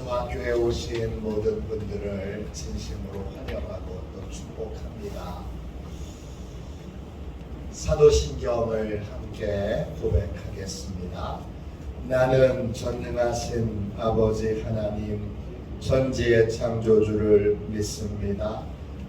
중앙교회에 오신 모든 분들을 진심으로 환영하고 또 축복합니다. 사도신경을 함께 고백하겠습니다. 나는 전능하신 아버지 하나님 천지의 창조주를 믿습니다.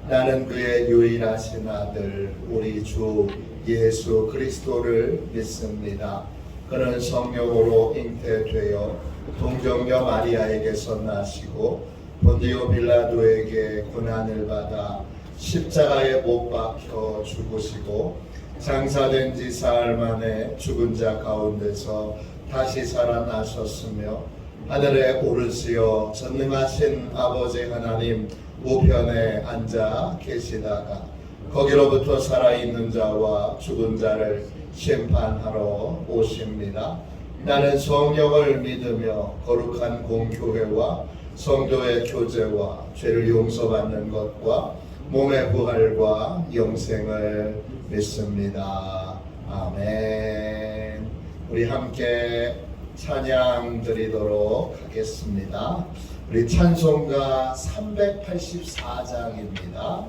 나는 그의 유일하신 아들 우리 주 예수 그리스도를 믿습니다. 그는 성령으로 잉태되어 동정녀 마리아에게서 나시고 본디오 빌라도에게 고난을 받아 십자가에 못 박혀 죽으시고 장사된 지 사흘 만에 죽은 자 가운데서 다시 살아나셨으며 하늘에 오르시어 전능하신 아버지 하나님 우편에 앉아 계시다가 거기로부터 살아있는 자와 죽은 자를 심판하러 오십니다. 나는 성령을 믿으며 거룩한 공교회와 성도의 교제와 죄를 용서받는 것과 몸의 부활과 영생을 믿습니다. 아멘. 우리 함께 찬양 드리도록 하겠습니다. 우리 찬송가 384장입니다.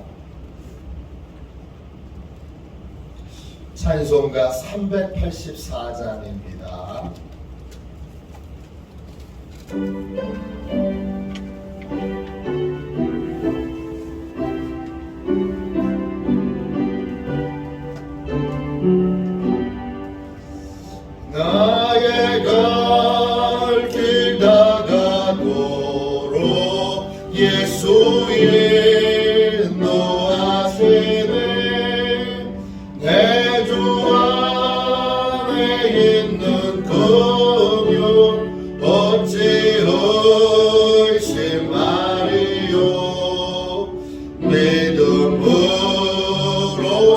찬송가 384장입니다. 나의 갈 길 다가도록 예수 인도하시네. 내 주 안에 있는 금요 어찌 의심하리요. 믿음으로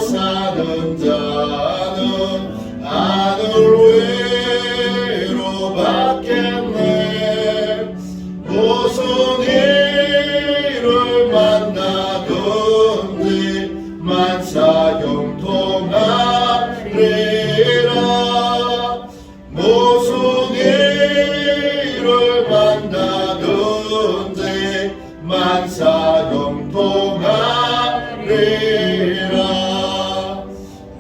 사는 자는 하늘 위로 받겠네. 무슨 일을 만나든지 만사 형통하리라. 무슨 일을 만나든지 만사 형통하리라.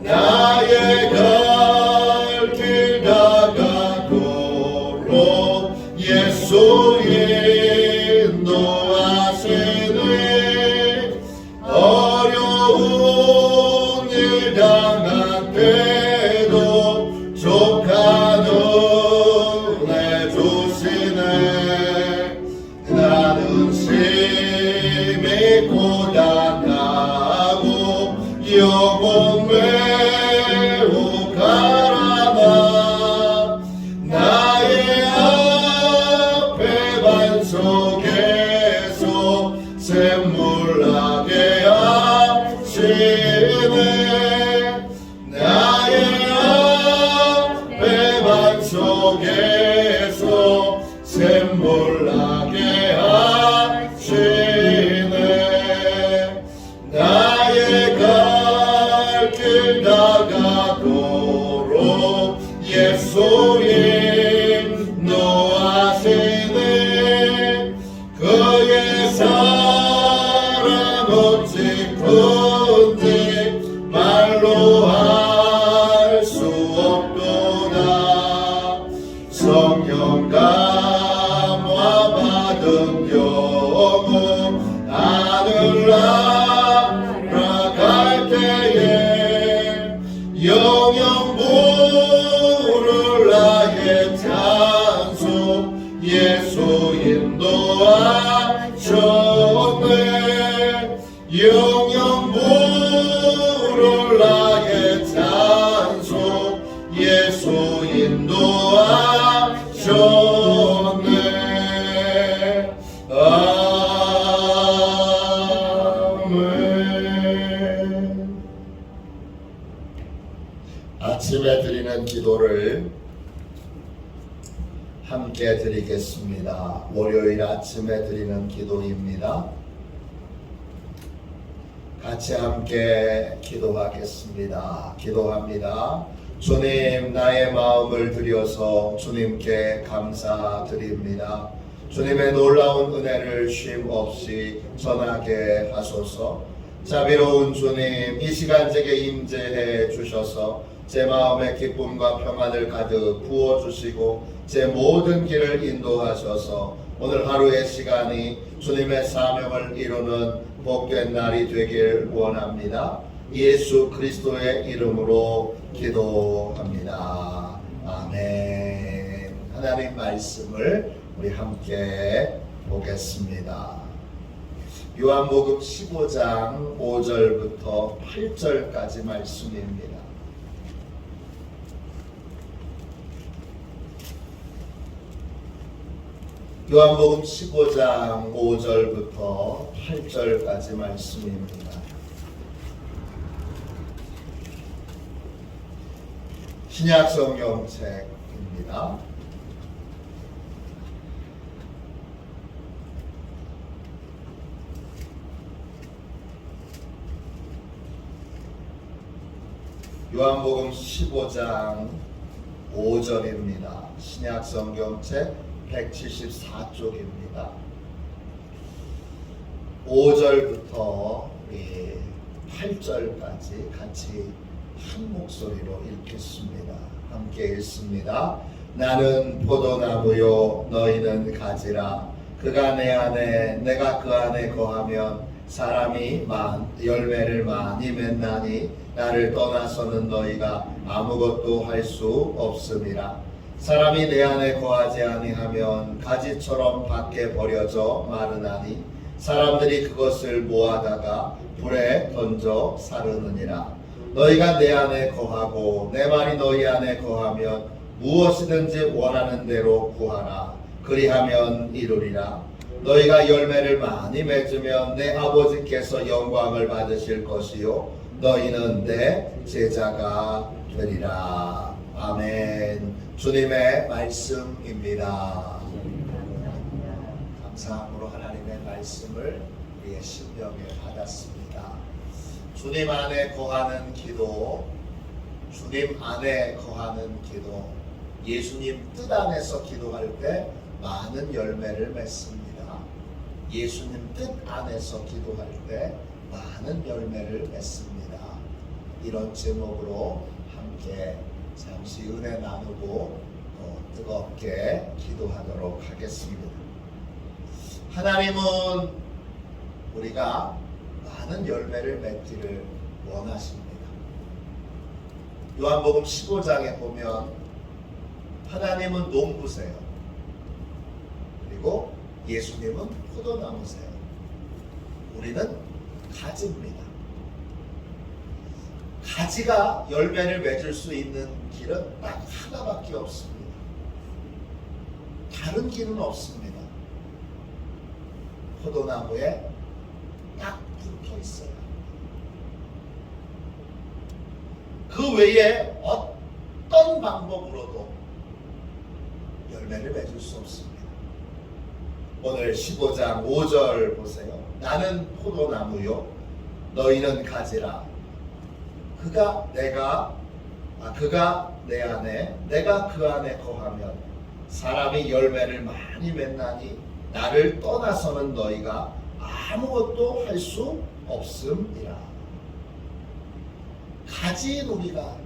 나의 갈 길 다가도록 예수 인도하시네. 어려운 일 당할 때도 족한 은혜 주시네. 나는 심히 고단하고 영혼 매우 가라나. 나의 앞에 반석에서 샘물나게 하시네. 나의 앞에 반석에서 샘물나게 하시네. 나의 갈 길 다가도록 예수 인도하시네. 그의 사랑 어찌 큰지 말로 할 수 없도다. 성령 감화 받은 경우 하늘 날아갈 때에 영영 부를 나의 찬송 예수 인도하셨네. 영영 부를 나의 찬송 예수 인도하셨네. 아멘. 아침에 드리는 기도를 함께 드리겠습니다. 월요일 아침에 드리는 기도입니다. 같이 함께 기도하겠습니다. 기도합니다. 주님, 나의 마음을 드려서 주님께 감사드립니다. 주님의 놀라운 은혜를 쉼 없이 전하게 하소서. 자비로운 주님, 이 시간 제게 임재해 주셔서 제 마음에 기쁨과 평안을 가득 부어주시고 제 모든 길을 인도하셔서 오늘 하루의 시간이 주님의 사명을 이루는 복된 날이 되길 원합니다. 예수 그리스도의 이름으로 기도합니다. 아멘. 하나님 말씀을 우리 함께 보겠습니다. 요한복음 15장 5절부터 8절까지 말씀입니다. 요한복음 15장 5절부터 8절까지 말씀입니다. 신약 성경책입니다. 요한복음 15장 5절입니다. 신약 성경책 174쪽입니다. 5절부터 8절까지 같이 한 목소리로 읽겠습니다. 함께 읽습니다. 나는 포도나무요 너희는 가지라. 그가 내 안에 내가 그 안에 거하면 사람이 열매를 많이 맺나니 나를 떠나서는 너희가 아무것도 할 수 없음이라. 사람이 내 안에 거하지 아니하면 가지처럼 밖에 버려져 마르나니 사람들이 그것을 모아다가 불에 던져 사르느니라. 너희가 내 안에 거하고 내 말이 너희 안에 거하면 무엇이든지 원하는 대로 구하라. 그리하면 이루리라. 너희가 열매를 많이 맺으면 내 아버지께서 영광을 받으실 것이요 너희는 내 제자가 되리라. 아멘. 주님의 말씀입니다. 감사함으로 하나님의 말씀을 우리의 심령에 받았습니다. 주님 안에 거하는 기도, 주님 안에 거하는 기도, 예수님 뜻 안에서 기도할 때 많은 열매를 맺습니다. 예수님 뜻 안에서 기도할 때 많은 열매를 맺습니다. 이런 제목으로 함께 잠시 은혜 나누고 뜨겁게 기도하도록 하겠습니다. 하나님은 우리가 많은 열매를 맺기를 원하십니다. 요한복음 15장에 보면 하나님은 농부세요. 그리고 예수님은 포도나무세요. 우리는 가지입니다. 가지가 열매를 맺을 수 있는 길은 딱 하나밖에 없습니다. 다른 길은 없습니다. 포도나무에 딱 붙어 있어요. 그 외에 어떤 방법으로도 열매를 맺을 수 없습니다. 오늘 15장 5절 보세요. 나는 포도나무요 너희는 가지라. 그가 내 안에 내가 그 안에 거하면 사람이 열매를 많이 맺나니 나를 떠나서는 너희가 아무것도 할 수 없음이라. 가지인 우리가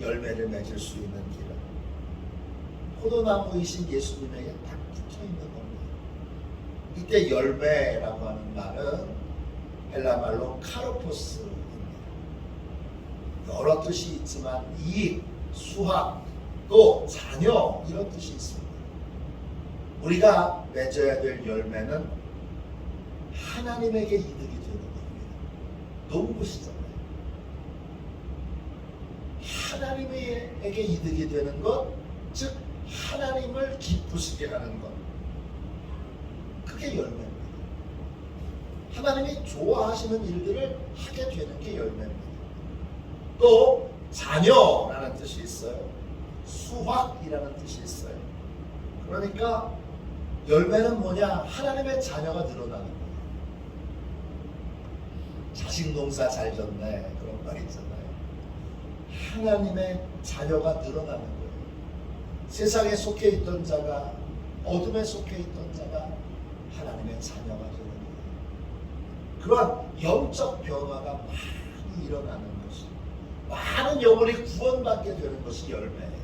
열매를 맺을 수 있는 길은 포도나무이신 예수님에게 딱 붙어 있는 겁니다. 이때 열매라고 하는 말은 헬라 말로 카르포스입니다. 여러 뜻이 있지만 이익, 수확, 또 자녀 이런 뜻이 있습니다. 우리가 맺어야 될 열매는 하나님에게 이득이 되는 겁니다. 농부시잖아요. 하나님에게 이득이 되는 것, 즉 하나님을 기쁘시게 하는 것, 그게 열매입니다. 하나님이 좋아하시는 일들을 하게 되는 게 열매입니다. 또 자녀라는 뜻이 있어요. 수확이라는 뜻이 있어요. 그러니까 열매는 뭐냐? 하나님의 자녀가 늘어나는 거예요. 자식 농사 잘 졌네 그런 말 있잖아요. 하나님의 자녀가 늘어나는 거예요. 세상에 속해 있던 자가 어둠에 속해 있던 자가 하나님의 자녀가 되는 거예요. 그런 영적 변화가 많이 일어나는 것이, 많은 영혼이 구원받게 되는 것이 열매예요.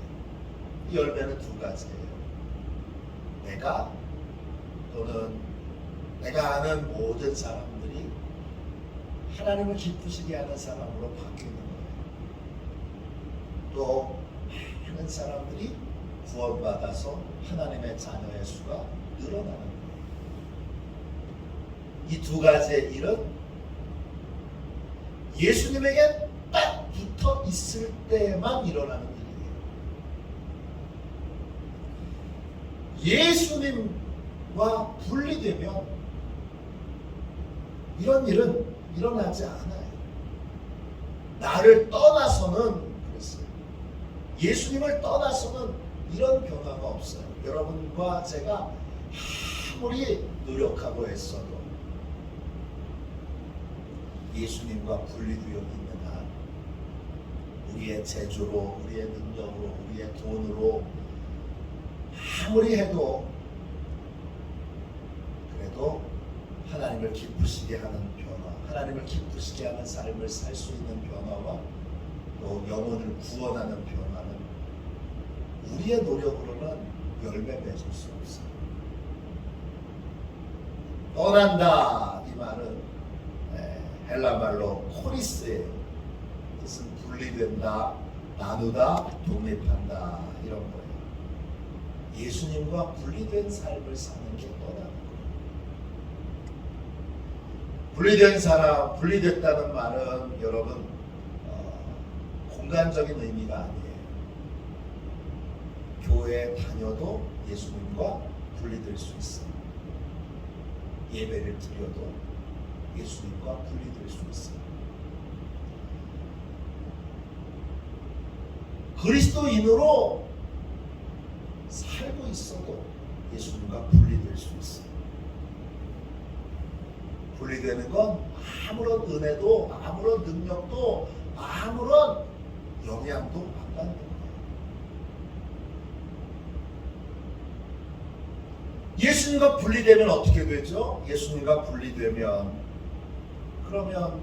이 열매는 두 가지예요. 내가 또는 내가 아는 모든 사람들이 하나님을 기쁘시게 하는 사람으로 바뀌는 거예요. 또 많은 사람들이 구원받아서 하나님의 자녀의 수가 늘어나는 거예요. 이 두 가지의 일은 예수님에게 딱 붙어 있을 때만 일어나는 일이에요. 예수님과 분리되면 이런 일은 일어나지 않아요. 나를 떠나서는 그랬어요. 예수님을 떠나서는 이런 변화가 없어요. 여러분과 제가 아무리 노력하고 애써도 예수님과 분리되어 있는 한 우리의 재주로, 우리의 능력으로, 우리의 돈으로 아무리 해도 그래도 하나님을 기쁘시게 하는 변화, 하나님을 기쁘시게 하는 삶을 살 수 있는 변화와 또 영혼을 구원하는 변화는 우리의 노력으로는 열매 맺을 수 없어요. 떠난다 이 말은 헬라 말로 코리스예요. 뜻은 분리된다, 나누다, 독립한다 이런 거예요. 예수님과 분리된 삶을 사는 게 떠나는 거예요. 분리된 사람, 분리됐다는 말은 여러분 공간적인 의미가 아니에요. 교회에 다녀도 예수님과 분리될 수 있어요. 예배를 드려도 예수님과 분리될 수 있어요. 그리스도인으로 살고 있어도 예수님과 분리될 수 있어요. 분리되는 건 아무런 은혜도, 아무런 능력도, 아무런 영향도 안 받는 거예요. 예수님과 분리되면 어떻게 되죠? 예수님과 분리되면 그러면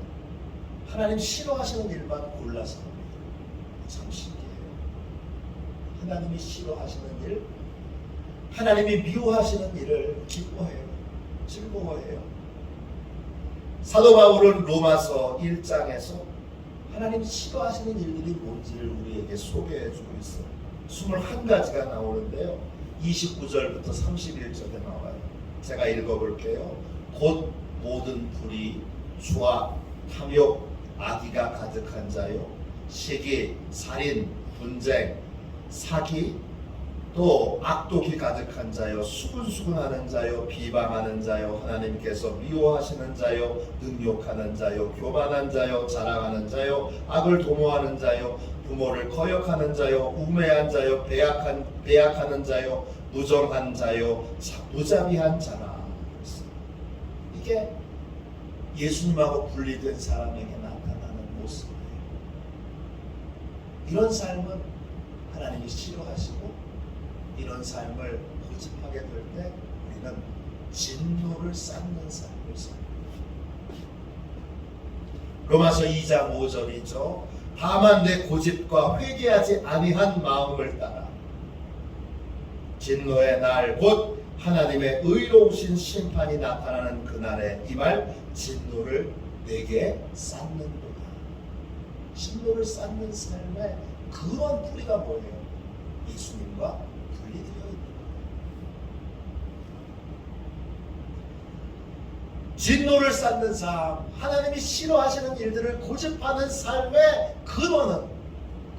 하나님 싫어하시는 일만 골라서 합니다. 참 신기해요. 하나님이 싫어하시는 일, 하나님이 미워하시는 일을 기뻐해요. 즐거워해요. 사도 바울은 로마서 1장에서 하나님이 싫어하시는 일들이 뭔지를 우리에게 소개해주고 있어요. 21가지가 나오는데요. 29절부터 31절에 나와요. 제가 읽어볼게요. 곧 모든 불의, 수악, 탐욕, 악의가 가득한 자요, 시기, 살인, 분쟁, 사기, 또 악독이 가득한 자요, 수근수근하는 자요, 비방하는 자요, 하나님께서 미워하시는 자요, 능욕하는 자요, 교만한 자요, 자랑하는 자요, 악을 도모하는 자요, 부모를 거역하는 자요, 우매한 자요, 배약하는 자요, 무정한 자요, 무자비한 자라. 이게 예수님하고 분리된 사람에게 나타나는 모습이에요. 이런 삶은 하나님이 싫어하시고, 이런 삶을 고집하게 될 때 우리는 진노를 쌓는 삶을 삽니다. 로마서 2장 5절이죠. 다만 내 고집과 회개하지 아니한 마음을 따라 진노의 날 곧 하나님의 의로우신 심판이 나타나는 그날에 이 말 진노를 내게 쌓는구나. 진노를 쌓는 삶의 그런 뿌리가 뭐예요? 예수님과 분리되어 있는 거예요. 진노를 쌓는 삶, 하나님이 싫어하시는 일들을 고집하는 삶의 근원은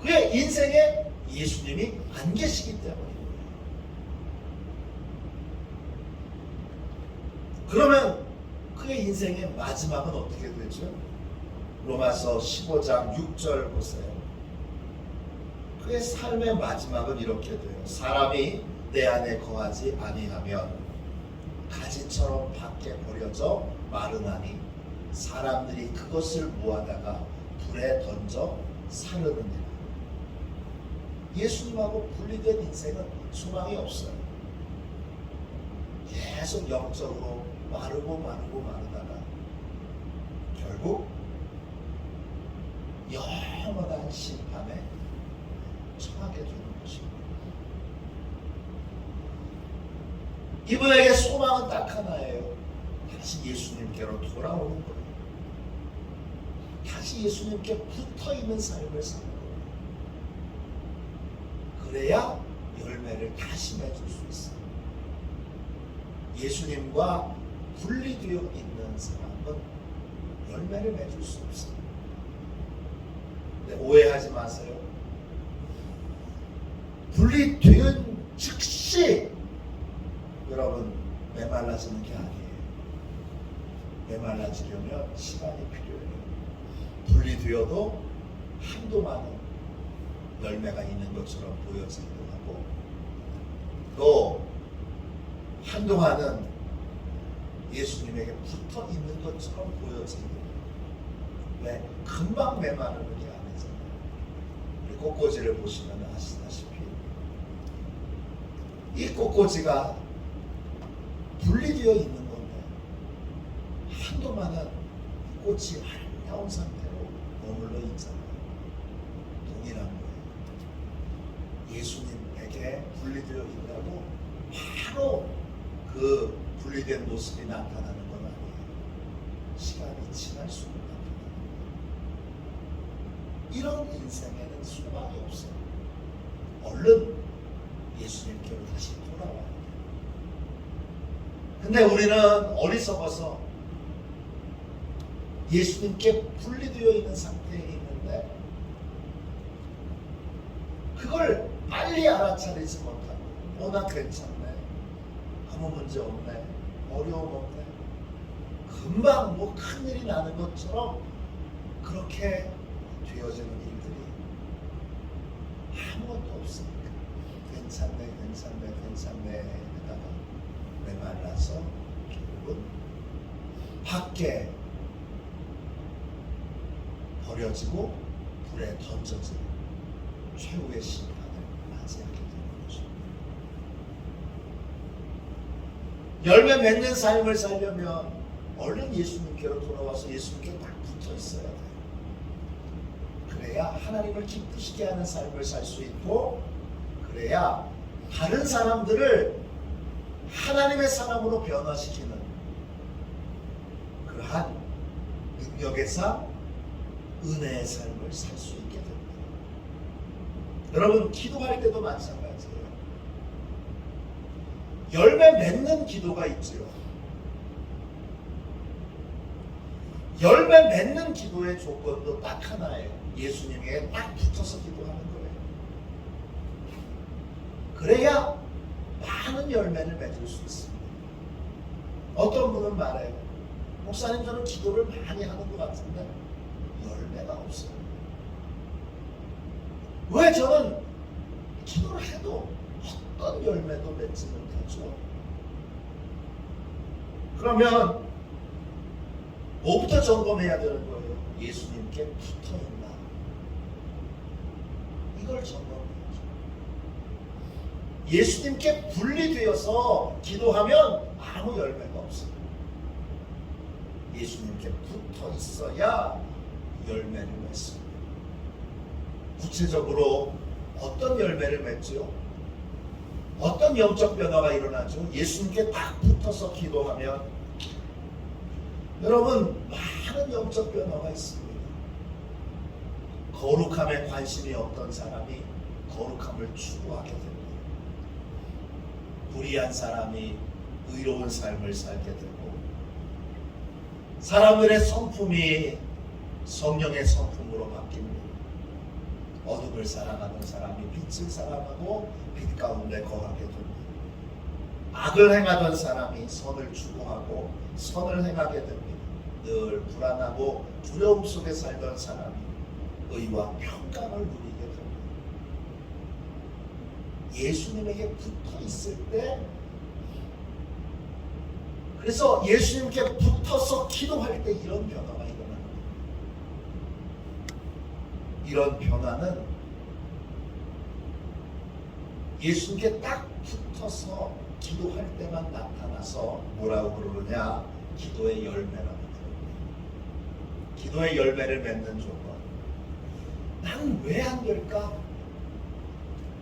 그의 인생에 예수님이 안 계시기 때문입니다. 그러면 그의 인생의 마지막은 어떻게 되죠? 로마서 15장 6절 보세요. 그의 삶의 마지막은 이렇게 돼요. 사람이 내 안에 거하지 아니하면 가지처럼 밖에 버려져 마르나니 사람들이 그것을 모아다가 불에 던져 사르느니라. 예수님하고 분리된 인생은 소망이 없어요. 계속 영적으로 마르고 마르다가 결국 영원한 심판에 처하게 되는 것입니다. 이분에게 소망은 딱 하나예요. 다시 예수님께로 돌아오는 거예요. 다시 예수님께 붙어있는 삶을 사는 거예요. 그래야 열매를 다시 맺을 수 있어요. 예수님과 분리되어 있는 사람은 열매를 맺을 수 없어요. 근데 오해하지 마세요. 분리된 즉시 여러분 메말라지는 게 아니에요. 메말라지려면 시간이 필요해요. 분리되어도 한동안은 열매가 있는 것처럼 보여지기도 하고 또 한동안은 예수님에게 붙어 있는 것처럼 보여지기도 해요. 왜? 금방 메마르는 게 아니잖아요. 우리 꽃꽂이를 보시면 아시다시피 이 꽃꽂이가 분리되어 있는 건데 한동안은 꽃이 아름다운 상태로 머물러 있잖아요. 동일한 거예요. 예수님에게 분리되어 있다고 바로 그 분리된 모습이 나타나는 건 아니에요. 시간이 지날수록 나타나는 거예요. 이런 인생에는 소망이 없어요. 얼른 예수님께로 다시 돌아와야 돼요. 근데 우리는 어리석어서 예수님께 분리되어 있는 상태에 있는데 그걸 빨리 알아차리지 못하고 나 괜찮네, 아무 문제 없네, 어려움 없네, 금방 뭐 큰일이 나는 것처럼 그렇게 되어지는 일들이 아무것도 없으니까 괜찮네 하다가 메말라서 결국은 밖에 버려지고 불에 던져지는 최후의 심판을 맞이하게 되는 거죠. 열매 맺는 삶을 살려면 얼른 예수님께로 돌아와서 예수님께 딱 붙어 있어야 돼요. 그래야 하나님을 기쁘시게 하는 삶을 살 수 있고 그래야 다른 사람들을 하나님의 사람으로 변화시키는 그러한 능력의 삶, 은혜의 삶을 살 수 있게 됩니다. 여러분 기도할 때도 마찬가지예요. 열매 맺는 기도가 있지요. 열매 맺는 기도의 조건도 딱 하나예요. 예수님에게 딱 붙어서 기도하는 거예요. 그래야 많은 열매를 맺을 수 있습니다. 어떤 분은 말해요. 목사님 저는 기도를 많이 하는 것 같은데 열매가 없어요. 왜 저는 기도를 해도 어떤 열매도 맺지 못하죠? 그러면 뭐부터 점검해야 되는 거예요? 예수님께 붙어있나? 이걸 점검해야죠. 예수님께 분리되어서 기도하면 아무 열매가 없어요. 예수님께 붙어 있어야 열매를 맺습니다. 구체적으로 어떤 열매를 맺죠? 어떤 영적 변화가 일어나죠? 예수님께 딱 붙어서 기도하면 여러분 많은 영적 변화가 있습니다. 거룩함에 관심이 없던 사람이 거룩함을 추구하게 됩니다. 불의한 사람이 의로운 삶을 살게 되고 사람들의 성품이 성령의 성품으로 바뀝니다. 어둠을 사랑하는 사람이 빛을 사랑하고 빛 가운데 거하게 됩니다. 악을 행하던 사람이 선을 추구하고 선을 행하게 됩니다. 늘 불안하고 두려움 속에 살던 사람이 의와 평강을 누리게 됩니다. 예수님에게 붙어 있을 때, 그래서 예수님께 붙어서 기도할 때 이런 변화가 일어납니다. 이런 변화는 예수님께 딱 붙어서 기도할 때만 나타나서 뭐라고 그러느냐? 기도의 열매라고 그러느냐. 기도의 열매를 맺는 조건. 나는 왜 안 될까?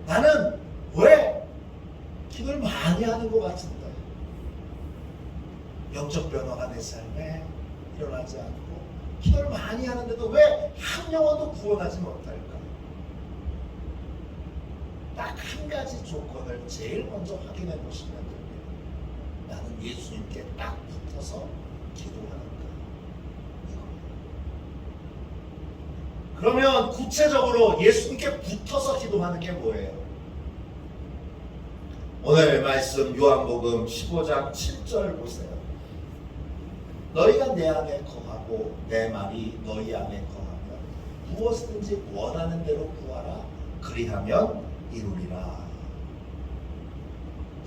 나는 왜 기도를 많이 하는 것 같은데 영적 변화가 내 삶에 일어나지 않고 기도를 많이 하는데도 왜 한 영혼도 구원하지 못할까? 딱 한 가지 조건을 제일 먼저 확인해 보시면 됩니다. 나는 예수님께 딱 붙어서 기도하는가? 그러면 구체적으로 예수님께 붙어서 기도하는 게 뭐예요? 오늘 말씀 요한복음 15장 7절 보세요. 너희가 내 안에 거하고 내 말이 너희 안에 거하면 무엇이든지 원하는 대로 구하라. 그리하면 이루리라.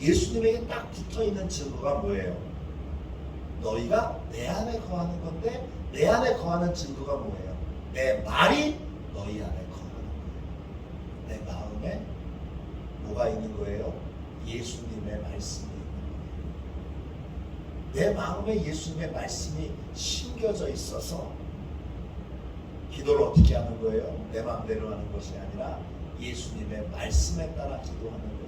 예수님에게 딱 붙어있는 증거가 뭐예요? 너희가 내 안에 거하는 건데 내 안에 거하는 증거가 뭐예요? 내 말이 너희 안에 거하는 거예요. 내 마음에 뭐가 있는 거예요? 예수님의 말씀이 있는 거예요. 내 마음에 예수님의 말씀이 심겨져 있어서 기도를 어떻게 하는 거예요? 내 마음대로 하는 것이 아니라 예수님의 말씀에 따라 기도하는 거예요.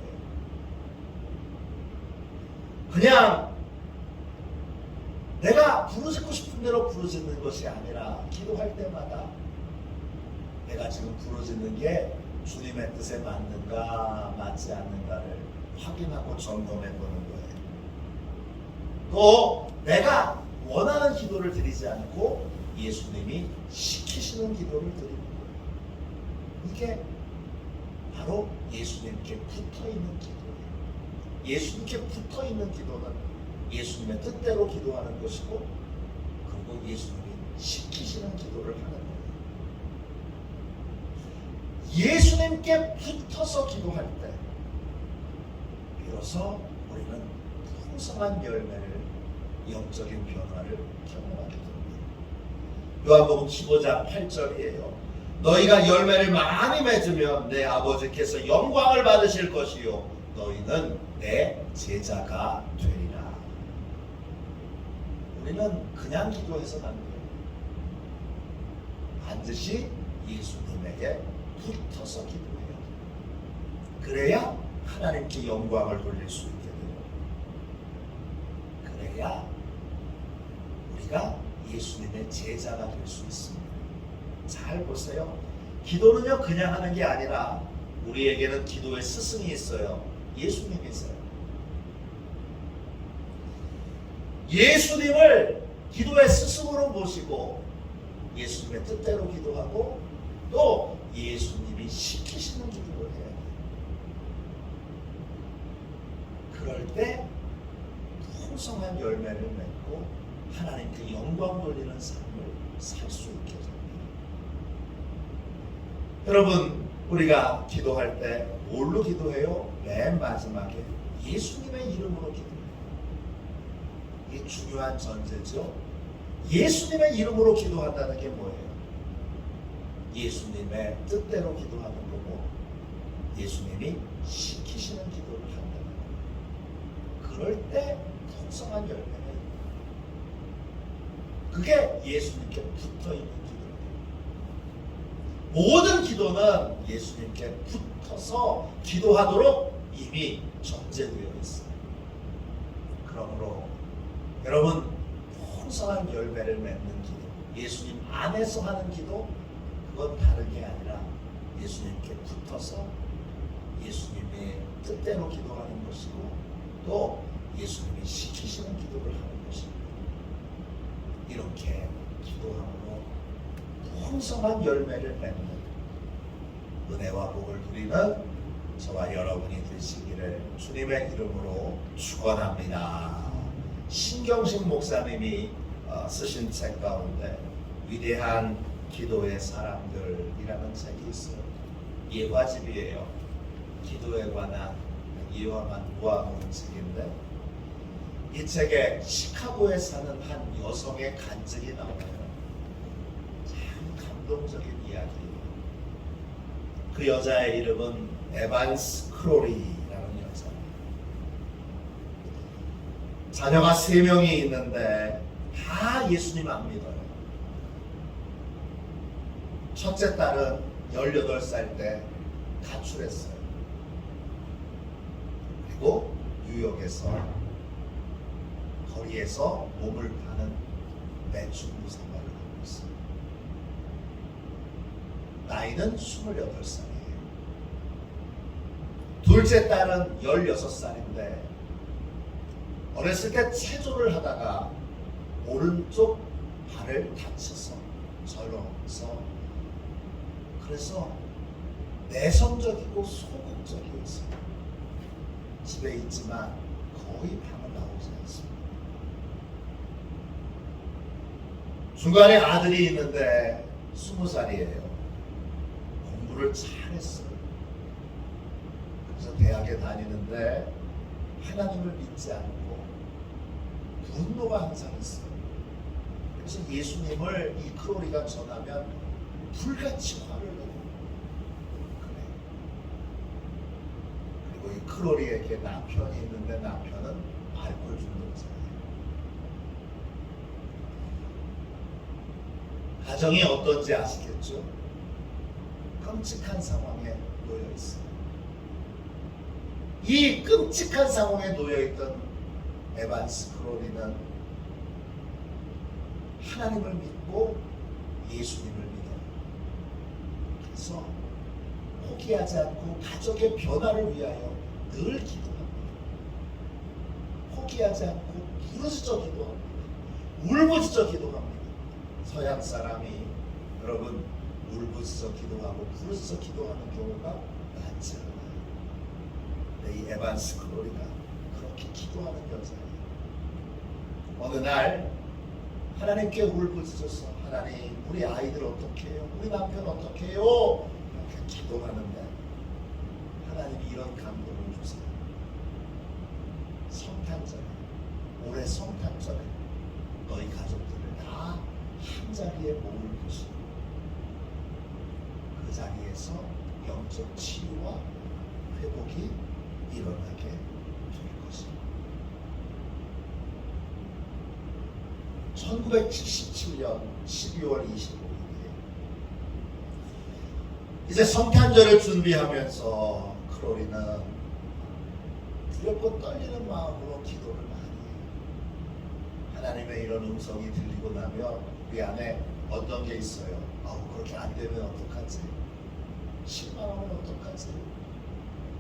그냥 내가 부르짖고 싶은 대로 부르짖는 것이 아니라 기도할 때마다 내가 지금 부르짖는 게 주님의 뜻에 맞는가 맞지 않는가를 확인하고 점검해 보는 거예요. 또 내가 원하는 기도를 드리지 않고 예수님이 시키시는 기도를 드리는 거예요. 이게 바로 예수님께 붙어있는 기도예요. 예수님께 붙어있는 기도는 예수님의 뜻대로 기도하는 것이고 그리고 예수님이 시키시는 기도를 하는 거예요. 예수님께 붙어서 기도할 때 비로소 우리는 풍성한 열매를 영적인 변화를 경험하게 됩니다. 요한복음 15장 8절이에요. 너희가 열매를 많이 맺으면 내 아버지께서 영광을 받으실 것이요 너희는 내 제자가 되리라. 우리는 그냥 기도해서는 안 돼요. 반드시 예수님에게 붙어서 기도해야 돼요. 그래야 하나님께 영광을 돌릴 수 있게 돼요. 그래야 우리가 예수님의 제자가 될 수 있습니다. 잘 보세요. 기도는요 그냥 하는 게 아니라 우리에게는 기도의 스승이 있어요. 예수님이세요. 예수님을 기도의 스승으로 모시고 예수님의 뜻대로 기도하고 또 예수님이 시키시는 기도를 해야 돼요. 그럴 때 풍성한 열매를 맺고 하나님께 영광 돌리는 삶을 살 수 있게 됩니다. 여러분 우리가 기도할 때 뭘로 기도해요? 맨 마지막에 예수님의 이름으로 기도해요. 이게 중요한 전제죠. 예수님의 이름으로 기도한다는 게 뭐예요? 예수님의 뜻대로 기도하는 거고 예수님이 시키시는 기도를 한다는 거예요. 그럴 때 풍성한 열매가 있는 거예요. 그게 예수님께 붙어있는 기도예요. 모든 기도는 예수님께 붙어서 기도하도록 이미 전제되어 있어요. 그러므로 여러분 풍성한 열매를 맺는 기도, 예수님 안에서 하는 기도, 그건 다른 게 아니라 예수님께 붙어서 예수님의 뜻대로 기도하는 것이고 또 예수님이 시키시는 기도를 하는 것입니다. 이렇게 기도함으로 풍성한 열매를 맺는 은혜와 복을 누리는 저와 여러분이 되시기를 주님의 이름으로 축원합니다. 신경식 목사님이 쓰신 책 가운데 위대한 기도의 사람들이라는 책이 있어요. 예화집이에요. 기도에 관한 예화만 모아놓은 책인데 이 책에 시카고에 사는 한 여성의 간증이 나와요. 참 감동적인 이야기예요. 그 여자의 이름은 에반스 크로리라는 여자입니다. 자녀가 3명이 있는데 다 예수님 안 믿어요. 첫째 딸은 18살 때 가출했어요. 그리고 뉴욕에서 거리에서 몸을 파는 매춘부 생활을 하고 있어요. 나이는 28살이에요. 둘째 딸은 16살인데 어렸을 때 체조를 하다가 오른쪽 발을 다쳐서 절어서 그래서 내성적이고 소극적이었어요. 집에 있지만 거의 방을 나오지 않습니다. 중간에 아들이 있는데 20살이에요. 공부를 잘했어요. 그래서 대학에 다니는데 하나님을 믿지 않고 분노가 항상 있어요. 그래서 예수님을 이 크로리가 전하면 불같이 화를 내고 그래요. 그리고 이 크로리에게 남편이 있는데 남편은 알코올 중독자예요. 가정이 어떤지 아시겠죠? 끔찍한 상황에 놓여 있어요. 이 끔찍한 상황에 놓여있던 에반스 크로리는 하나님을 믿고 예수님을 믿어요. 그래서 포기하지 않고 가족의 변화를 위하여 늘 기도합니다. 포기하지 않고 부르짖어 기도합니다. 울부짖어 기도합니다. 서양 사람이 여러분 울부짖어 기도하고 부르짖어 기도하는 경우가 많지 않아요. 이 에반스 크로리가 그렇게 기도하는 여자예요. 어느 날 하나님께 울부짖어서 하나님 우리 아이들 어떻게 해요? 우리 남편 어떻게 해요? 이렇게 기도하는데 하나님이 이런 감동을 주세요. 성탄절에 올해 성탄절에 너희 가족들을 다 한자리에 모을 것이고 그 자리에서 영적 치유와 회복이 일어나게 될 것입니다. 1977년 12월 25일에 이제 성탄절을 준비하면서 크로리는 두렵고 떨리는 마음으로 기도를 많이 해요. 하나님의 이런 음성이 들리고 나면 우리 안에 어떤 게 있어요? 그렇게 안 되면 어떡하지? 실망하면 어떡하지?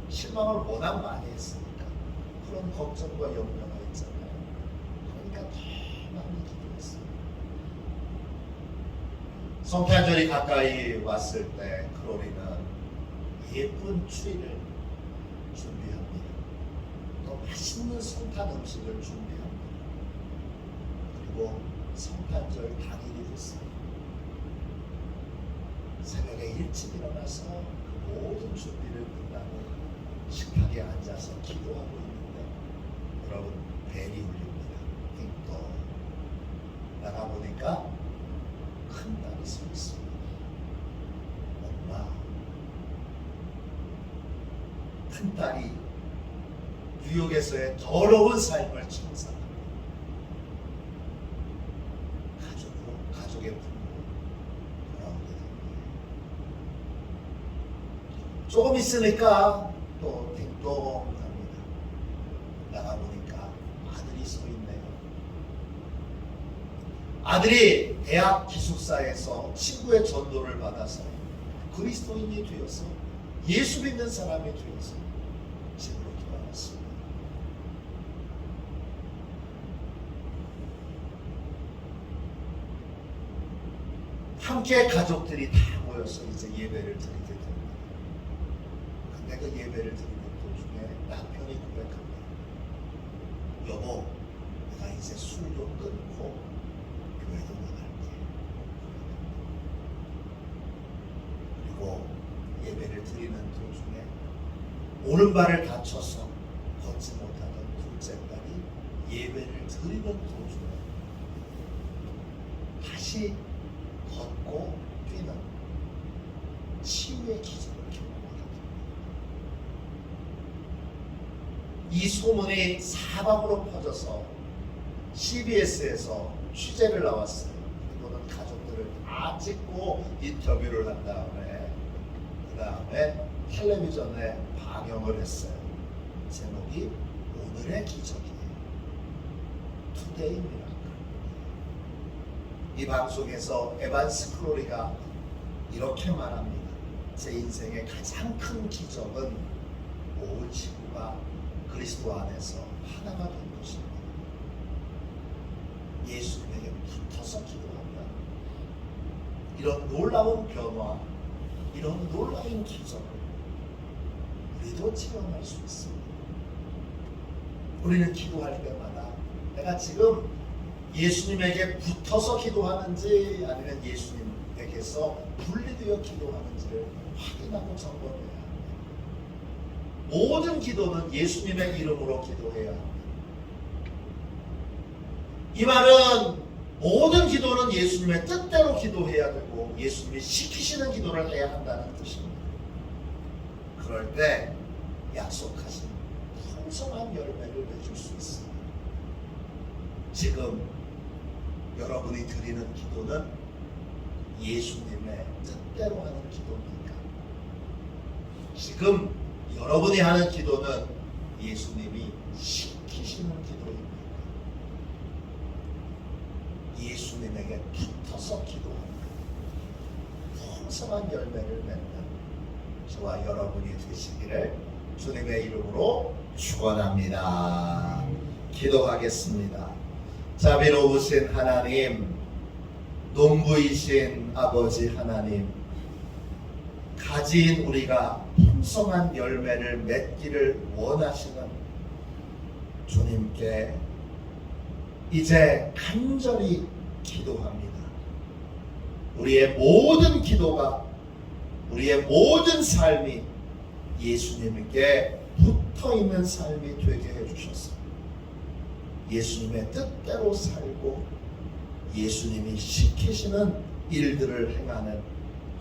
실망을 워낙 많이 했으니까 그런 걱정과 염려가 있잖아요. 그러니까 더 많이 기도했어요. 성탄절이 가까이 왔을 때 크로리는 예쁜 추리를 준비합니다. 또 맛있는 성탄 음식을 준비합니다. 그리고 성탄절 당일이 됐어요. 새벽에 일찍 일어나서 그 모든 준비를 끝나고 식탁에 앉아서 기도하고 있는데 여러분 벨이 울립니다. 띵동. 나가보니까 큰 딸이 서 있습니다. 엄마. 큰 딸이 뉴욕에서의 더러운 삶을 청산합니다. 가족의 부모로 돌아오게 됩니다. 조금 있으니까 또 띵동합니다. 나가보니까 아들이 서 있네요. 아들이 대학 기숙사에서 친구의 전도를 받아서 그리스도인이 되어서 예수 믿는 사람이 되어서 집으로 돌아왔습니다. 함께 가족들이 다 모여서 이제 예배를 드리게 됩니다. 근데 그 예배를 드리는 도중에 남편이 고백합니다. 여보, 내가 이제 술도 끊고 교회도 나갈게. 그리고 예배를 드리는 도중에 오른발을 다쳐서 걷지 못하던 둘째 딸이 예배를 드리는 도중에 다시 걷고 뛰는 치유의 기적을 경험하게 됩니다. 이 소문이 사방으로 퍼져서 CBS에서 취재를 나왔어요. 그리고는 가족들을 다 찍고 인터뷰를 한 다음에 그 다음에 텔레비전에 방영을 했어요. 제목이 오늘의 기적이에요. 투데이 미라클. 이 방송에서 에반스 크로리가 이렇게 말합니다. 제 인생의 가장 큰 기적은 온 지구가 그리스도 안에서 하나가 된 것입니다. 예수님에게 붙어서 기도한다. 이런 놀라운 변화, 이런 놀라운 기적을 우리도 체험할 수 있습니다. 우리는 기도할 때마다 내가 지금 예수님에게 붙어서 기도하는지 아니면 예수님에게서 분리되어 기도하는지를 확인하고 점검해야 합니다. 모든 기도는 예수님의 이름으로 기도해야 합니다. 이 말은 모든 기도는 예수님의 뜻대로 기도해야 되고 예수님이 시키시는 기도를 해야 한다는 뜻입니다. 그럴 때 약속하신 풍성한 열매를 맺을 수 있습니다. 지금 여러분이 드리는 기도는 예수님의 뜻대로 하는 기도입니까? 지금 여러분이 하는 기도는 예수님이 시키시는 기도입니까? 예수님에게 붙어서 기도합니다. 풍성한 열매를 맺는 저와 여러분이 되시기를 주님의 이름으로 축원합니다. 기도하겠습니다. 자비로우신 하나님, 농부이신 아버지 하나님, 가진 우리가 풍성한 열매를 맺기를 원하시는 주님께 이제 간절히 기도합니다. 우리의 모든 기도가, 우리의 모든 삶이 예수님께 붙어있는 삶이 되게 해주셨습니다. 예수님의 뜻대로 살고 예수님이 시키시는 일들을 행하는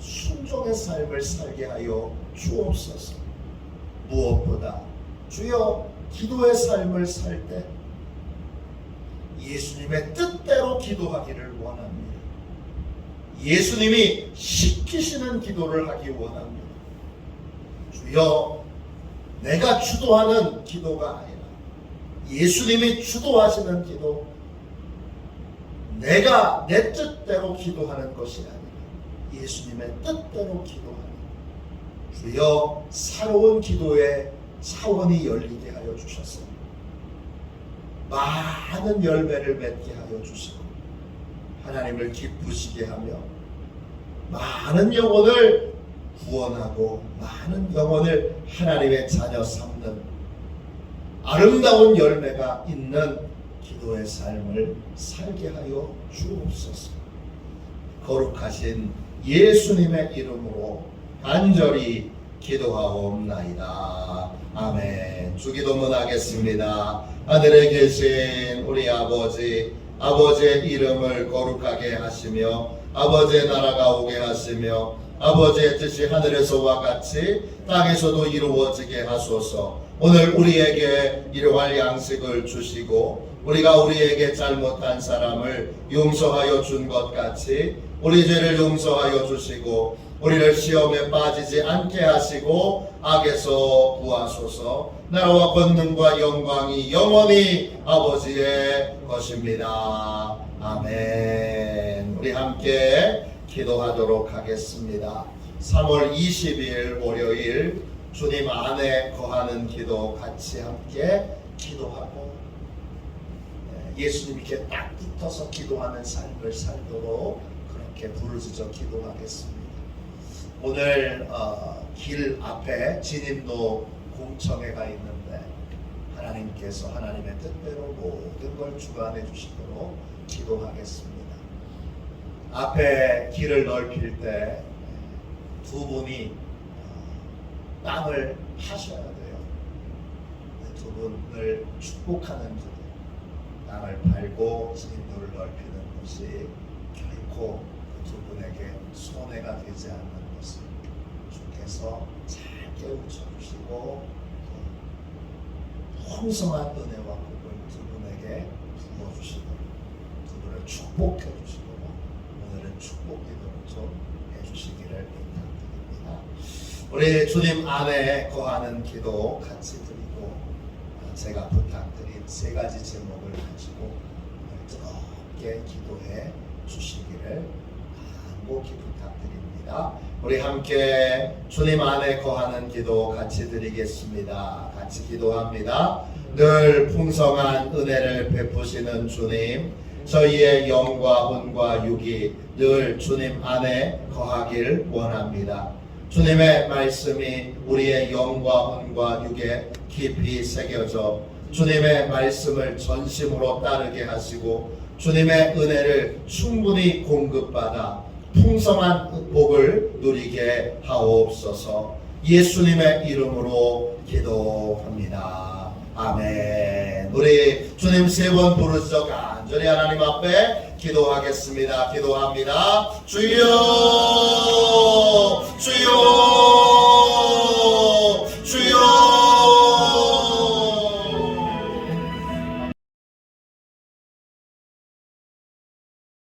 순종의 삶을 살게 하여 주옵소서. 무엇보다 주여 기도의 삶을 살 때 예수님의 뜻대로 기도하기를 원합니다. 예수님이 시키시는 기도를 하기 원합니다. 주여 내가 주도하는 기도가 아니라 예수님이 주도하시는 기도, 내가 내 뜻대로 기도하는 것이 아니라 예수님의 뜻대로 기도하는 주여 새로운 기도의 차원이 열리게 하여 주셨습니다. 많은 열매를 맺게 하여 주시고 하나님을 기쁘시게 하며 많은 영혼을 구원하고 많은 영혼을 하나님의 자녀 삼는 아름다운 열매가 있는 기도의 삶을 살게 하여 주옵소서. 거룩하신 예수님의 이름으로 간절히 기도하옵나이다. 아멘. 주기도문 하겠습니다. 하늘에 계신 우리 아버지, 아버지의 이름을 거룩하게 하시며 아버지의 나라가 오게 하시며 아버지의 뜻이 하늘에서와 같이 땅에서도 이루어지게 하소서. 오늘 우리에게 일용할 양식을 주시고 우리가 우리에게 잘못한 사람을 용서하여 준 것 같이 우리 죄를 용서하여 주시고 우리를 시험에 빠지지 않게 하시고 악에서 구하소서. 나라와 권능과 영광이 영원히 아버지의 것입니다. 아멘. 우리 함께 기도하도록 하겠습니다. 3월 20일 월요일 주님 안에 거하는 기도 같이 함께 기도하고 예수님께 딱 붙어서 기도하는 삶을 살도록 그렇게 부르짖어 기도하겠습니다. 오늘 길 앞에 진입로 공청회가 있는데 하나님께서 하나님의 뜻대로 모든 걸 주관해 주시도록 기도하겠습니다. 앞에 길을 넓힐 때 두 분이 땅을 파셔야 돼요. 두 분을 축복하는 분, 땅을 팔고 진입로를 넓히는 것이 결코 그 두 분에게 손해가 되지 않는 것을 주께서 잘 깨우쳐 주시고 풍성한 은혜와 복을 두 분에게 부어주시도록 그분을 축복해 주시도록 오늘은 축복 기도를 좀 해주시기를 부탁드립니다. 우리 주님 안에 거하는 기도 같이 드리고 제가 부탁드린 세 가지 제목을 가지고 뜨겁게 기도해 주시기를 간곡히 부탁드립니다. 우리 함께 주님 안에 거하는 기도 같이 드리겠습니다. 같이 기도합니다. 늘 풍성한 은혜를 베푸시는 주님, 저희의 영과魂과 육이 늘 주님 안에 거하길 원합니다. 주님의 말씀이 우리의 영과魂과 육에 깊이 새겨져 주님의 말씀을 전심으로 따르게 하시고 주님의 은혜를 충분히 공급받아 풍성한 복을 누리게 하옵소서. 예수님의 이름으로 기도합니다. 아멘. 우리 주님 세 번 부르짖어 간절히 하나님 앞에 기도하겠습니다. 기도합니다. 주여